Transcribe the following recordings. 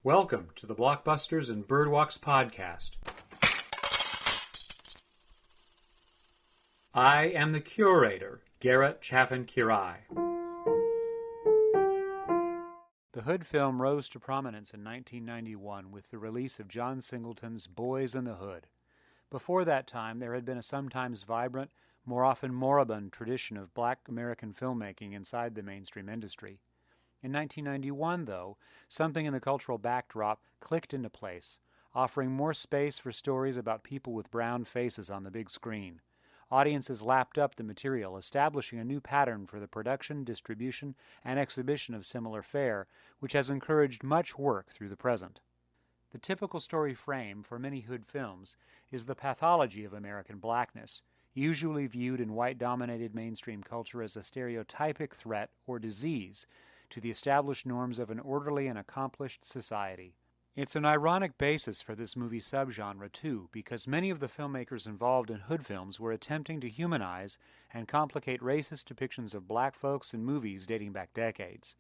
Welcome to the Blockbusters and Birdwalks podcast. I am the curator, Garrett Chaffin-Quiray. The Hood film rose to prominence in 1991 with the release of John Singleton's Boys in the Hood. Before that time, there had been a sometimes vibrant, more often moribund tradition of black American filmmaking inside the mainstream industry. In 1991, though, something in the cultural backdrop clicked into place, offering more space for stories about people with brown faces on the big screen. Audiences lapped up the material, establishing a new pattern for the production, distribution, and exhibition of similar fare, which has encouraged much work through the present. The typical story frame for many Hood films is the pathology of American blackness, usually viewed in white-dominated mainstream culture as a stereotypic threat or disease to the established norms of an orderly and accomplished society. It's an ironic basis for this movie subgenre, too, because many of the filmmakers involved in Hood films were attempting to humanize and complicate racist depictions of black folks in movies dating back decades.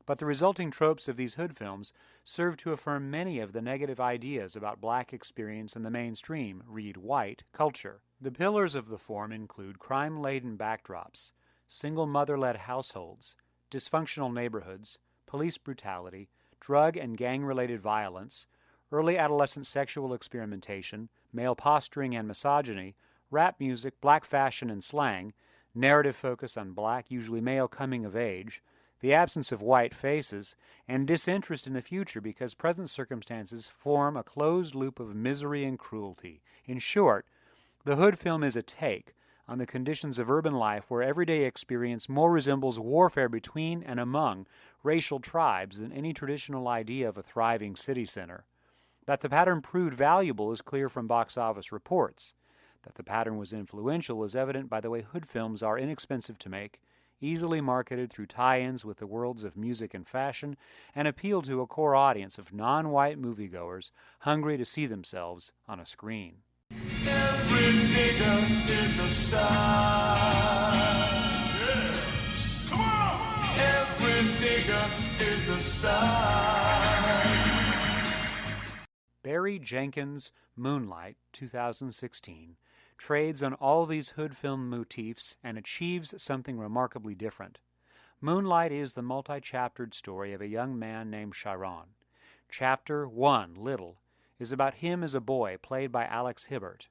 But the resulting tropes of these Hood films serve to affirm many of the negative ideas about black experience in the mainstream, read white, culture. The pillars of the form include crime-laden backdrops, single mother-led households, dysfunctional neighborhoods, police brutality, drug and gang-related violence, early adolescent sexual experimentation, male posturing and misogyny, rap music, black fashion and slang, narrative focus on black, usually male coming of age, the absence of white faces, and disinterest in the future because present circumstances form a closed loop of misery and cruelty. In short, the Hood film is a take on the conditions of urban life where everyday experience more resembles warfare between and among racial tribes than any traditional idea of a thriving city center. That the pattern proved valuable is clear from box office reports. That the pattern was influential is evident by the way Hood films are inexpensive to make, easily marketed through tie-ins with the worlds of music and fashion, and appeal to a core audience of non-white moviegoers hungry to see themselves on a screen. Every nigga is a star. Yeah. Come on! Every nigga is a star. Barry Jenkins' Moonlight, 2016, trades on all these Hood film motifs and achieves something remarkably different. Moonlight is the multi-chaptered story of a young man named Chiron. Chapter 1, Little, is about him as a boy, played by Alex Hibbert.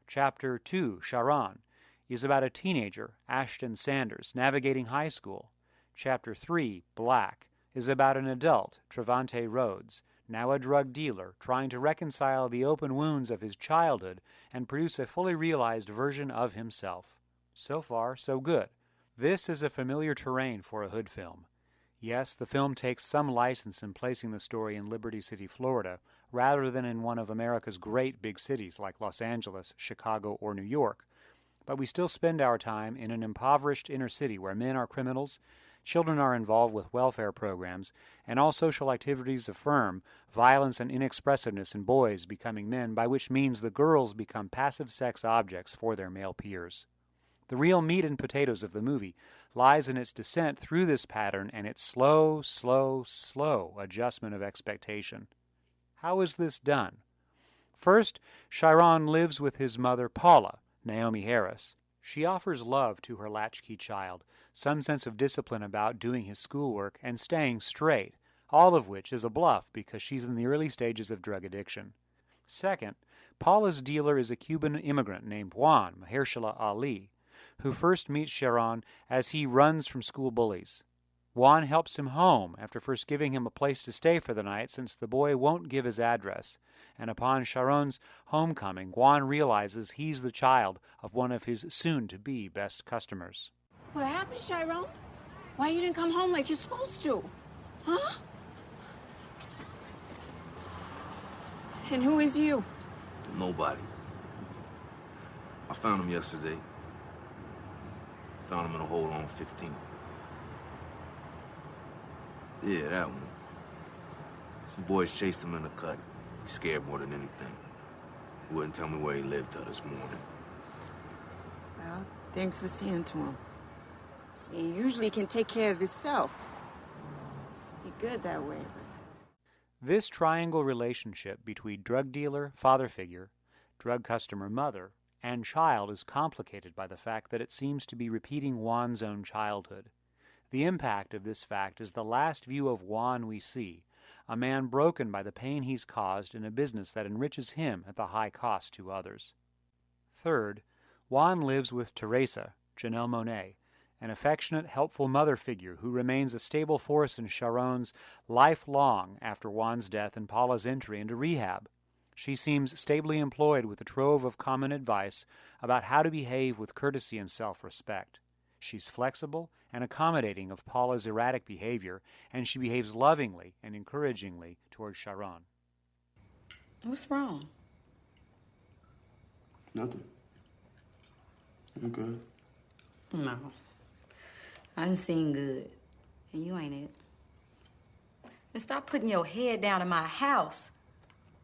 Chapter 2, Chiron, is about a teenager, Ashton Sanders, navigating high school. Chapter 3, Black, is about an adult, Trevante Rhodes, now a drug dealer, trying to reconcile the open wounds of his childhood and produce a fully realized version of himself. So far, so good. This is a familiar terrain for a Hood film. Yes, the film takes some license in placing the story in Liberty City, Florida, rather than in one of America's great big cities like Los Angeles, Chicago, or New York. But we still spend our time in an impoverished inner city where men are criminals, children are involved with welfare programs, and all social activities affirm violence and inexpressiveness in boys becoming men, by which means the girls become passive sex objects for their male peers. The real meat and potatoes of the movie lies in its descent through this pattern and its slow adjustment of expectation. How is this done? First, Chiron lives with his mother, Paula, Naomi Harris. She offers love to her latchkey child, some sense of discipline about doing his schoolwork, and staying straight, all of which is a bluff because she's in the early stages of drug addiction. Second, Paula's dealer is a Cuban immigrant named Juan Mahershala Ali, who first meets Chiron as he runs from school bullies. Juan helps him home after first giving him a place to stay for the night since the boy won't give his address, and upon Chiron's homecoming, Juan realizes he's the child of one of his soon-to-be best customers. What happened, Chiron? Why you didn't come home like you're supposed to? Huh? And who is you? Nobody. I found him yesterday. Found him in a hole on 15. Yeah, that one. Some boys chased him in the cut. He's scared more than anything. He wouldn't tell me where he lived till this morning. Well, thanks for seeing to him. He usually can take care of himself. He's good that way, but... This triangle relationship between drug dealer, father figure, drug customer, mother, and child is complicated by the fact that it seems to be repeating Juan's own childhood. The impact of this fact is the last view of Juan we see, a man broken by the pain he's caused in a business that enriches him at the high cost to others. Third, Juan lives with Teresa, Janelle Monáe, an affectionate, helpful mother figure who remains a stable force in Charon's life long after Juan's death and Paula's entry into rehab. She seems stably employed with a trove of common advice about how to behave with courtesy and self-respect. She's flexible and accommodating of Paula's erratic behavior, and she behaves lovingly and encouragingly towards Charon. What's wrong? Nothing. I'm good. No. I done seen good. And you ain't it. And stop putting your head down in my house.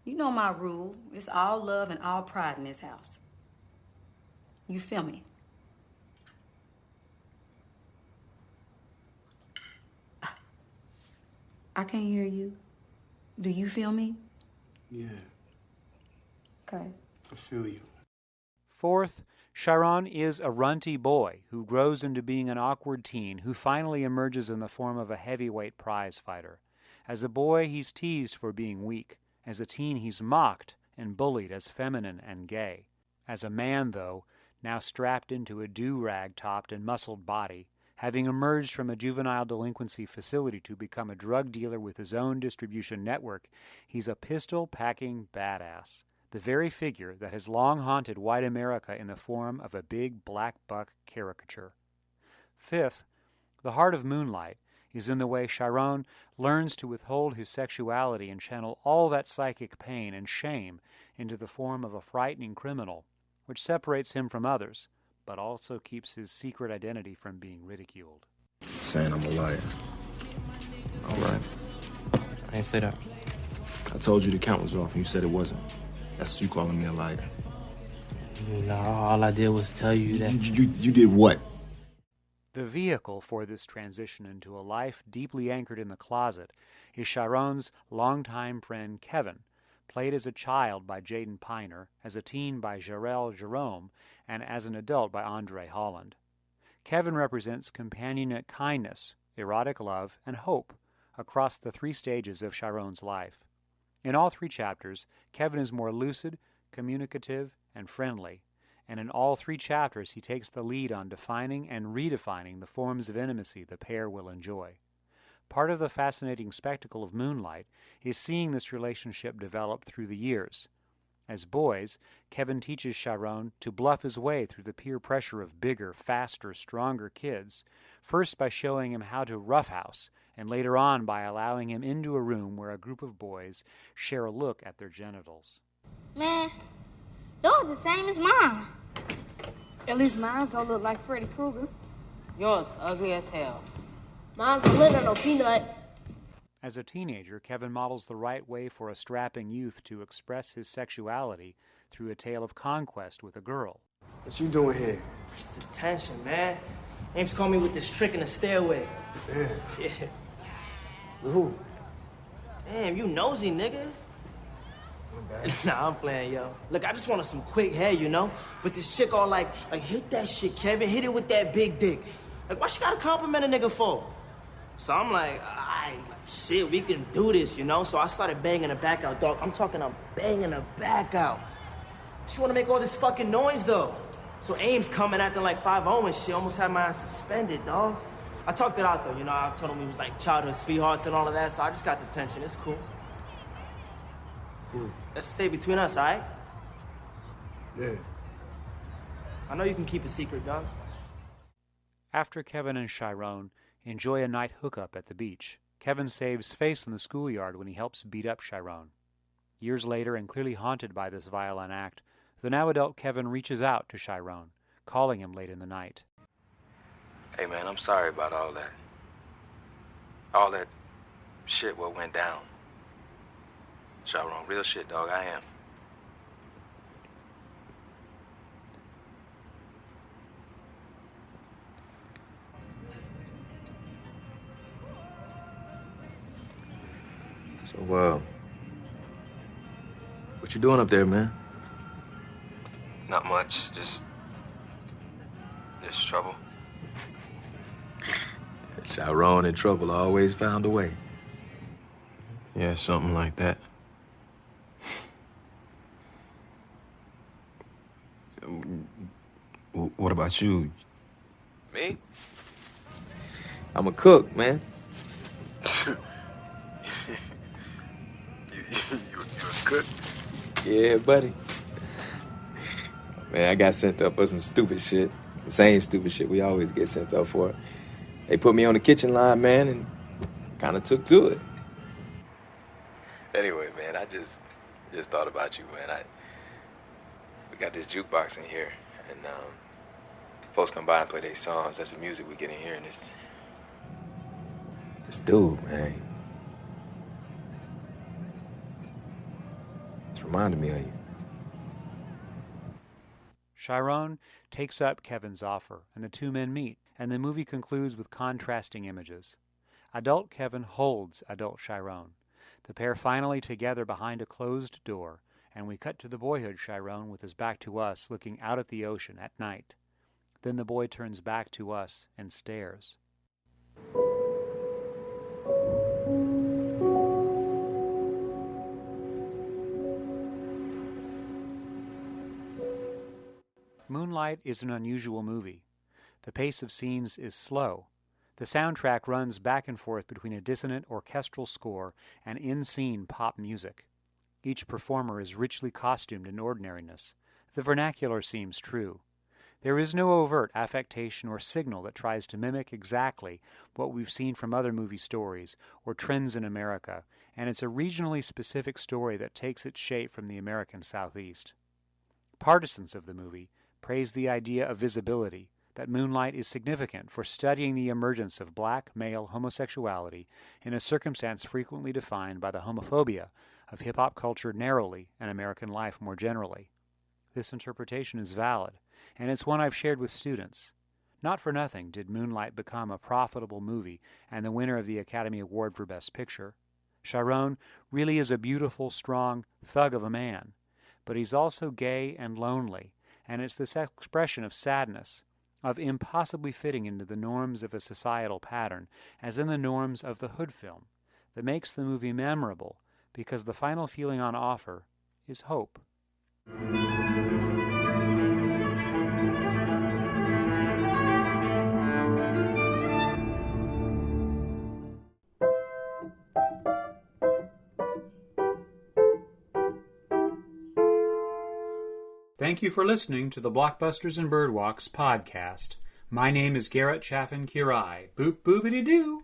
You know my rule. It's all love and all pride in this house. You feel me? I can't hear you. Do you feel me? Yeah, Okay. I feel you. Fourth, Charon is a runty boy who grows into being an awkward teen who finally emerges in the form of a heavyweight prize fighter. As a boy, he's teased for being weak. As a teen, he's mocked and bullied as feminine and gay. As a man, though, now strapped into a do-rag-topped and muscled body, having emerged from a juvenile delinquency facility to become a drug dealer with his own distribution network, he's a pistol-packing badass, the very figure that has long haunted white America in the form of a big black buck caricature. Fifth, the heart of Moonlight is in the way Charon learns to withhold his sexuality and channel all that psychic pain and shame into the form of a frightening criminal, which separates him from others, but also keeps his secret identity from being ridiculed. Saying I'm a liar. All right. I ain't say that. I told you the count was off and you said it wasn't. That's you calling me a liar. No, all I did was tell you that. You did what? The vehicle for this transition into a life deeply anchored in the closet is Charon's longtime friend Kevin, played as a child by Jaden Piner, as a teen by Jarrell Jerome, and as an adult by Andre Holland. Kevin represents companionate kindness, erotic love, and hope across the three stages of Charon's life. In all three chapters, Kevin is more lucid, communicative, and friendly, and in all three chapters he takes the lead on defining and redefining the forms of intimacy the pair will enjoy. Part of the fascinating spectacle of Moonlight is seeing this relationship develop through the years. As boys, Kevin teaches Charon to bluff his way through the peer pressure of bigger, faster, stronger kids, first by showing him how to roughhouse, and later on by allowing him into a room where a group of boys share a look at their genitals. Man, you're the same as mine. At least mine don't look like Freddy Krueger. Yours ugly as hell. Mine's don't look like no peanut. As a teenager, Kevin models the right way for a strapping youth to express his sexuality through a tale of conquest with a girl. What you doing here? Detention, man. Ames called me with this trick in the stairway. Damn. Yeah. With who? Damn, you nosy, nigga. My bad. Nah, I'm playing, yo. Look, I just wanted some quick hair, you know? But this chick all like, hit that shit, Kevin. Hit it with that big dick. Like, why she gotta compliment a nigga for? So I'm like, alright, shit, we can do this, you know? So I started banging her back out, dog. I'm banging her back out. She wanna make all this fucking noise, though. So Ames coming acting like 5-0 and shit, almost had my ass suspended, dog. I talked it out, though, you know? I told him he was like childhood sweethearts and all of that, so I just got detention. It's cool. Cool. Let's stay between us, alright? Yeah. I know you can keep a secret, dog. After Kevin and Charon enjoy a night hookup at the beach, Kevin saves face in the schoolyard when he helps beat up Charon. Years later, and clearly haunted by this violent act, the now-adult Kevin reaches out to Charon, calling him late in the night. Hey, man, I'm sorry about all that. All that shit what went down. Charon, real shit, dog, I am. So, what you doing up there, man? Not much, just trouble. Chiron in trouble always found a way. Yeah, something like that. What about you? Me? I'm a cook, man. You a cook? Yeah, buddy. Man, I got sent up for some stupid shit. The same stupid shit we always get sent up for. They put me on the kitchen line, man, and kind of took to it. Anyway, man, I just thought about you, man. We got this jukebox in here, and folks come by and play their songs. That's the music we get in here, and this dude, man. It's reminded me of you. Chiron takes up Kevin's offer, and the two men meet, and the movie concludes with contrasting images. Adult Kevin holds adult Chiron. The pair finally together behind a closed door, and we cut to the boyhood Chiron with his back to us, looking out at the ocean at night. Then the boy turns back to us and stares. Moonlight is an unusual movie. The pace of scenes is slow. The soundtrack runs back and forth between a dissonant orchestral score and in-scene pop music. Each performer is richly costumed in ordinariness. The vernacular seems true. There is no overt affectation or signal that tries to mimic exactly what we've seen from other movie stories or trends in America, and it's a regionally specific story that takes its shape from the American Southeast. Partisans of the movie praise the idea of visibility, that Moonlight is significant for studying the emergence of black male homosexuality in a circumstance frequently defined by the homophobia of hip-hop culture narrowly and American life more generally. This interpretation is valid, and it's one I've shared with students. Not for nothing did Moonlight become a profitable movie and the winner of the Academy Award for Best Picture. Chiron really is a beautiful, strong thug of a man, but he's also gay and lonely, and it's this expression of sadness, of impossibly fitting into the norms of a societal pattern, as in the norms of the Hood film, that makes the movie memorable, because the final feeling on offer is hope. Thank you for listening to the Blockbusters and Birdwalks podcast. My name is Garrett Chaffin-Quiray. Boop boopity doo.